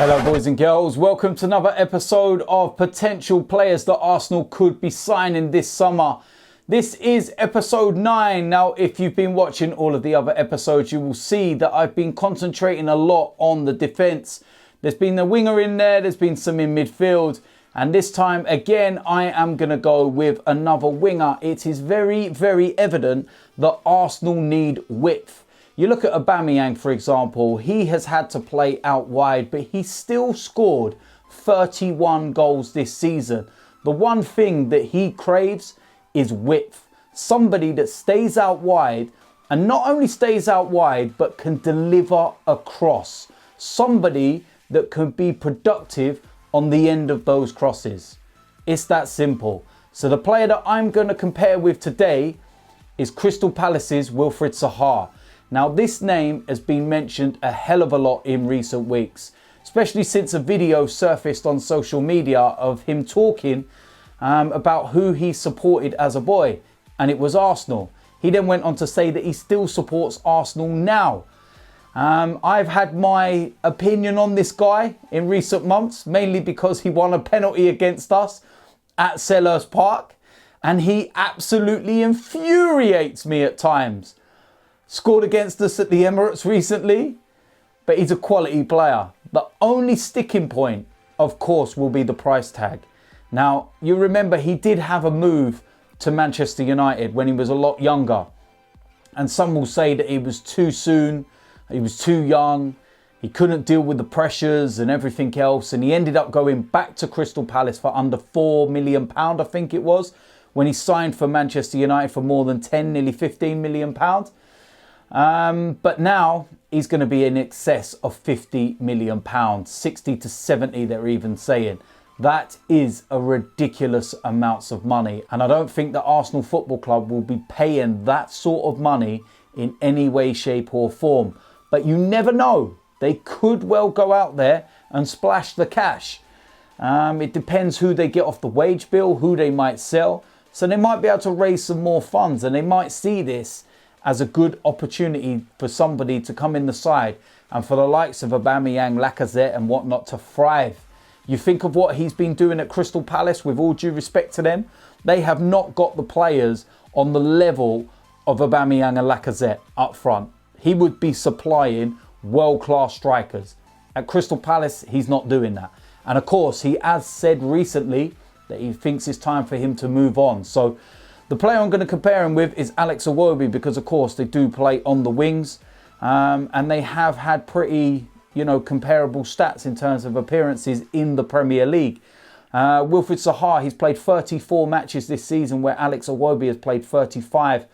Hello boys and girls, welcome to another episode of potential players that Arsenal could be signing this summer. This is episode 9. Now if you've been watching all of the other episodes, you will see that I've been concentrating a lot on the defence. There's been a winger in there's been some in midfield, and this time again I am going to go with another winger. It is very, very evident that Arsenal need width. You look at Aubameyang, for example, he has had to play out wide, but he still scored 31 goals this season. The one thing that he craves is width. Somebody that stays out wide, and not only stays out wide, but can deliver across. Somebody that can be productive on the end of those crosses. It's that simple. So the player that I'm going to compare with today is Crystal Palace's Wilfried Zaha. Now this name has been mentioned a hell of a lot in recent weeks, especially since a video surfaced on social media of him talking about who he supported as a boy, and it was Arsenal. He then went on to say that he still supports Arsenal now. I've had my opinion on this guy in recent months, mainly because he won a penalty against us at Selhurst Park, and he absolutely infuriates me at times. Scored against us at the Emirates recently, but he's a quality player. The only sticking point, of course, will be the price tag. Now, you remember he did have a move to Manchester United when he was a lot younger. And some will say that he was too soon, he was too young, he couldn't deal with the pressures and everything else. And he ended up going back to Crystal Palace for under £4 million, I think it was, when he signed for Manchester United for more than 10, nearly £15 million. But now he's going to be in excess of £50 million, 60 to 70 they're even saying. That is a ridiculous amounts of money, and I don't think that Arsenal Football Club will be paying that sort of money in any way, shape or form. But you never know, they could well go out there and splash the cash. It depends who they get off the wage bill, who they might sell, so they might be able to raise some more funds, and they might see this as a good opportunity for somebody to come in the side and for the likes of Aubameyang, Lacazette and whatnot to thrive. You think of what he's been doing at Crystal Palace, with all due respect to them, they have not got the players on the level of Aubameyang and Lacazette up front. He would be supplying world-class strikers. At Crystal Palace, he's not doing that. And of course, he has said recently that he thinks it's time for him to move on. So the player I'm going to compare him with is Alex Iwobi, because of course they do play on the wings, and they have had pretty, comparable stats in terms of appearances in the Premier League. Wilfried Zaha, he's played 34 matches this season, where Alex Iwobi has played 35.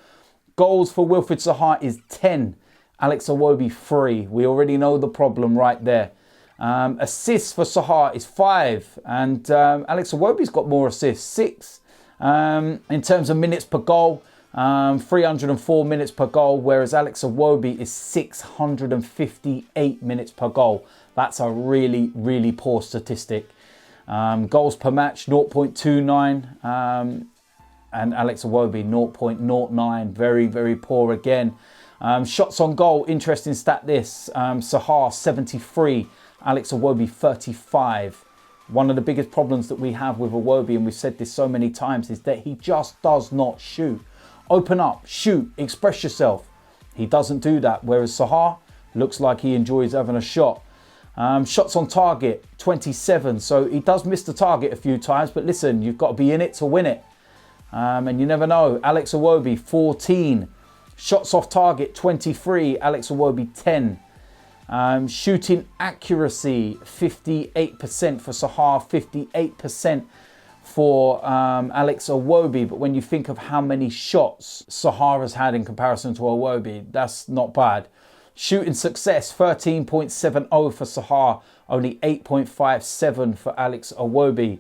Goals for Wilfried Zaha is 10, Alex Iwobi 3. We already know the problem right there. Assists for Zaha is 5, and Alex Iwobi's got more assists, 6. In terms of minutes per goal, 304 minutes per goal, whereas Alex Iwobi is 658 minutes per goal. That's a really, really poor statistic. Goals per match, 0.29, and Alex Iwobi, 0.09. Very, very poor again. Shots on goal, interesting stat this. Zaha, 73, Alex Iwobi, 35. One of the biggest problems that we have with Iwobi, and we've said this so many times, is that he just does not shoot. Open up, shoot, express yourself. He doesn't do that, whereas Zaha looks like he enjoys having a shot. Shots on target, 27. So he does miss the target a few times, but listen, you've got to be in it to win it. And you never know. Alex Iwobi, 14. Shots off target, 23. Alex Iwobi, 10. Shooting accuracy, 58% for Zaha, 58% for Alex Iwobi. But when you think of how many shots Zaha has had in comparison to Iwobi, that's not bad. Shooting success, 13.70 for Zaha, only 8.57 for Alex Iwobi.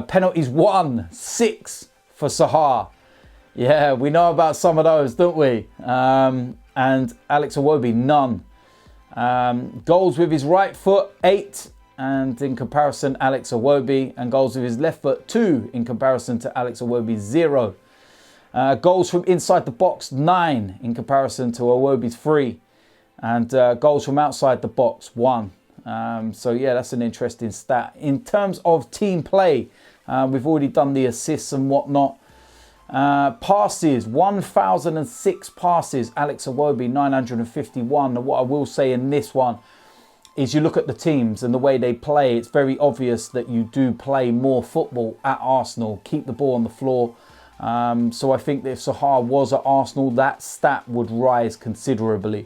Penalties won, 6 for Zaha. Yeah, we know about some of those, don't we? And Alex Iwobi, none. Goals with his right foot, 8, and in comparison Alex Iwobi, and goals with his left foot, 2 in comparison to Alex Iwobi, 0. Goals from inside the box, 9 in comparison to Iwobi's 3, and goals from outside the box, 1. So yeah, that's an interesting stat. In terms of team play, we've already done the assists and whatnot. Passes, 1,006 passes. Alex Iwobi, 951. And what I will say in this one is you look at the teams and the way they play, it's very obvious that you do play more football at Arsenal. Keep the ball on the floor. So I think that if Zaha was at Arsenal, that stat would rise considerably.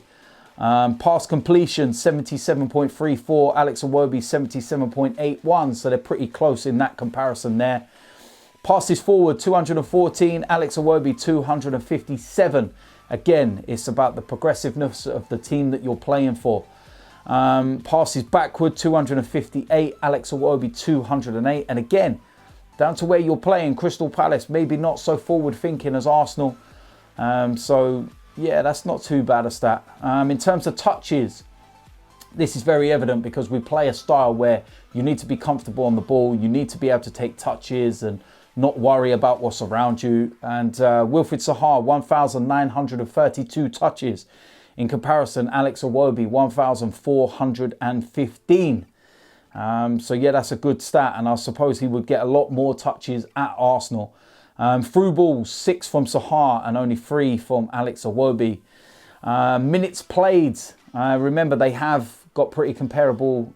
Pass completion, 77.34. Alex Iwobi, 77.81. So they're pretty close in that comparison there. Passes forward, 214. Alex Iwobi, 257. Again, it's about the progressiveness of the team that you're playing for. Passes backward, 258. Alex Iwobi, 208. And again, down to where you're playing, Crystal Palace, maybe not so forward thinking as Arsenal. So yeah, that's not too bad a stat. In terms of touches, this is very evident because we play a style where you need to be comfortable on the ball. You need to be able to take touches and not worry about what's around you. And Wilfried Zaha, 1,932 touches. In comparison, Alex Iwobi, 1,415. So yeah, that's a good stat. And I suppose he would get a lot more touches at Arsenal. Through balls, 6 from Zaha and only 3 from Alex Iwobi. Minutes played. Remember, they have got pretty comparable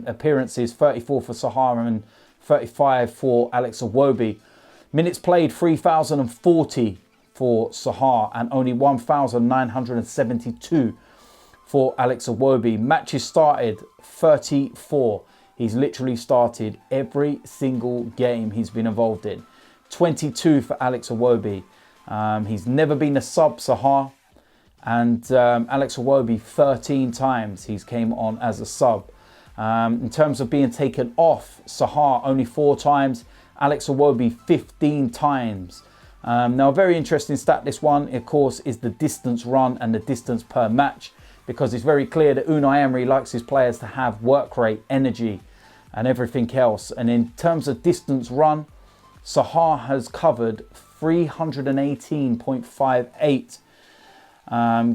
appearances. 34 for Zaha and 35 for Alex Iwobi. Minutes played, 3,040 for Zaha and only 1,972 for Alex Iwobi. Matches started, 34. He's literally started every single game he's been involved in. 22 for Alex Iwobi. He's never been a sub, Zaha. And Alex Iwobi, 13 times he's came on as a sub. In terms of being taken off, Zaha only 4 times. Alex Iwobi, 15 times. Now, a very interesting stat, this one, of course, is the distance run and the distance per match. Because it's very clear that Unai Emery likes his players to have work rate, energy and everything else. And in terms of distance run, Zaha has covered 318.58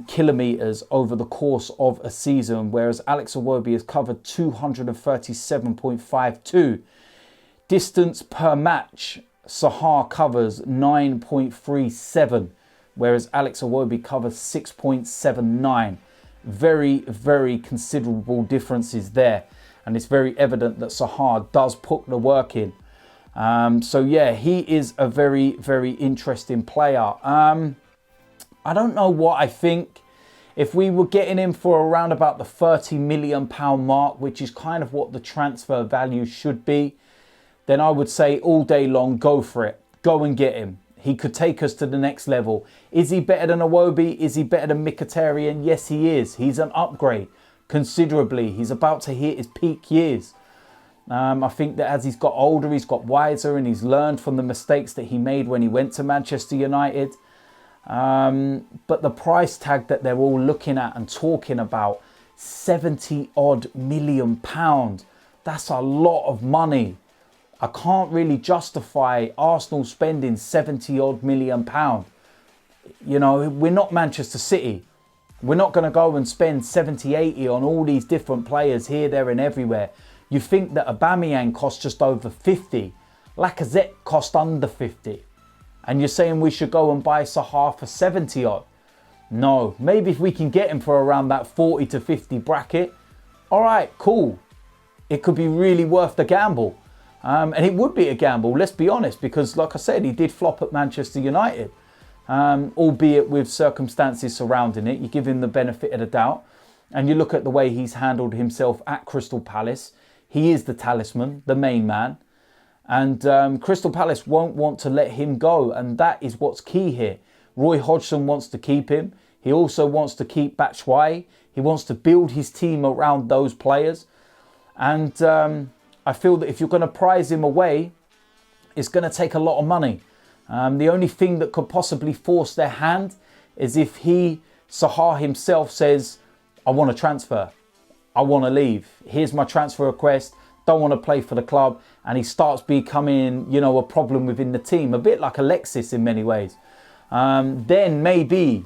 kilometers over the course of a season, whereas Alex Iwobi has covered 237.52. Distance per match, Zaha covers 9.37, whereas Alex Iwobi covers 6.79. Very, very considerable differences there. And it's very evident that Zaha does put the work in. So yeah, he is a very, very interesting player. I don't know what I think. If we were getting him for around about the £30 million mark, which is kind of what the transfer value should be, then I would say all day long, go for it. Go and get him. He could take us to the next level. Is he better than Iwobi? Is he better than Mkhitaryan? Yes, he is. He's an upgrade considerably. He's about to hit his peak years. I think that as he's got older, he's got wiser and he's learned from the mistakes that he made when he went to Manchester United. But the price tag that they're all looking at and talking about, 70 odd million pounds. That's a lot of money. I can't really justify Arsenal spending 70 odd million pounds. You know, we're not Manchester City. We're not going to go and spend 70, 80 on all these different players here, there and everywhere. You think that Aubameyang cost just over 50. Lacazette cost under 50. And you're saying we should go and buy Zaha for 70 odd. No, maybe if we can get him for around that 40 to 50 bracket. All right, cool. It could be really worth the gamble. And it would be a gamble, let's be honest, because like I said, he did flop at Manchester United. Albeit with circumstances surrounding it. You give him the benefit of the doubt. And you look at the way he's handled himself at Crystal Palace. He is the talisman, the main man. And Crystal Palace won't want to let him go. And that is what's key here. Roy Hodgson wants to keep him. He also wants to keep Batshuayi. He wants to build his team around those players. And I feel that if you're going to prize him away, it's going to take a lot of money. The only thing that could possibly force their hand is if Zaha himself says, I want to transfer. I want to leave. Here's my transfer request. Don't want to play for the club. And he starts becoming, you know, a problem within the team. A bit like Alexis in many ways. Then maybe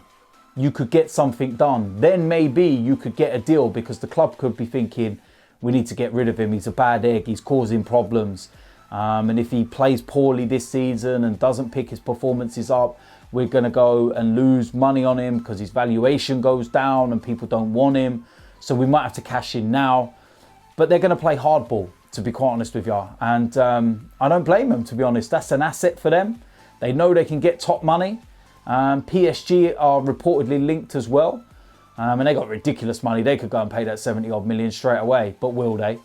you could get something done. Then maybe you could get a deal because the club could be thinking, we need to get rid of him. He's a bad egg. He's causing problems. And if he plays poorly this season and doesn't pick his performances up, we're going to go and lose money on him because his valuation goes down and people don't want him. So we might have to cash in now. But they're going to play hardball, to be quite honest with you. And I don't blame them, to be honest. That's an asset for them. They know they can get top money. PSG are reportedly linked as well. And they got ridiculous money. They could go and pay that 70 odd million straight away. But will they?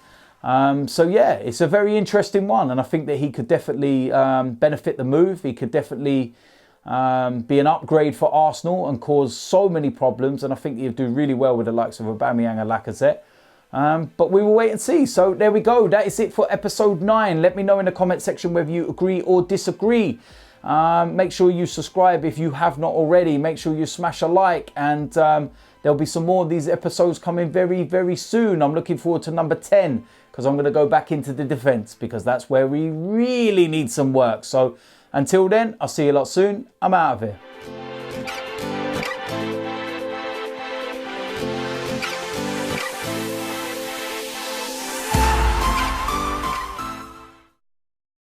So yeah, it's a very interesting one. And I think that he could definitely benefit the move. He could definitely be an upgrade for Arsenal and cause so many problems. And I think he'd do really well with the likes of Aubameyang and Lacazette. But we will wait and see. So there we go. That is it for episode 9. Let me know in the comment section whether you agree or disagree. Make sure you subscribe if you have not already. Make sure you smash a like. And there'll be some more of these episodes coming very, very soon. I'm looking forward to number 10 because I'm going to go back into the defence because that's where we really need some work. So until then, I'll see you a lot soon. I'm out of here.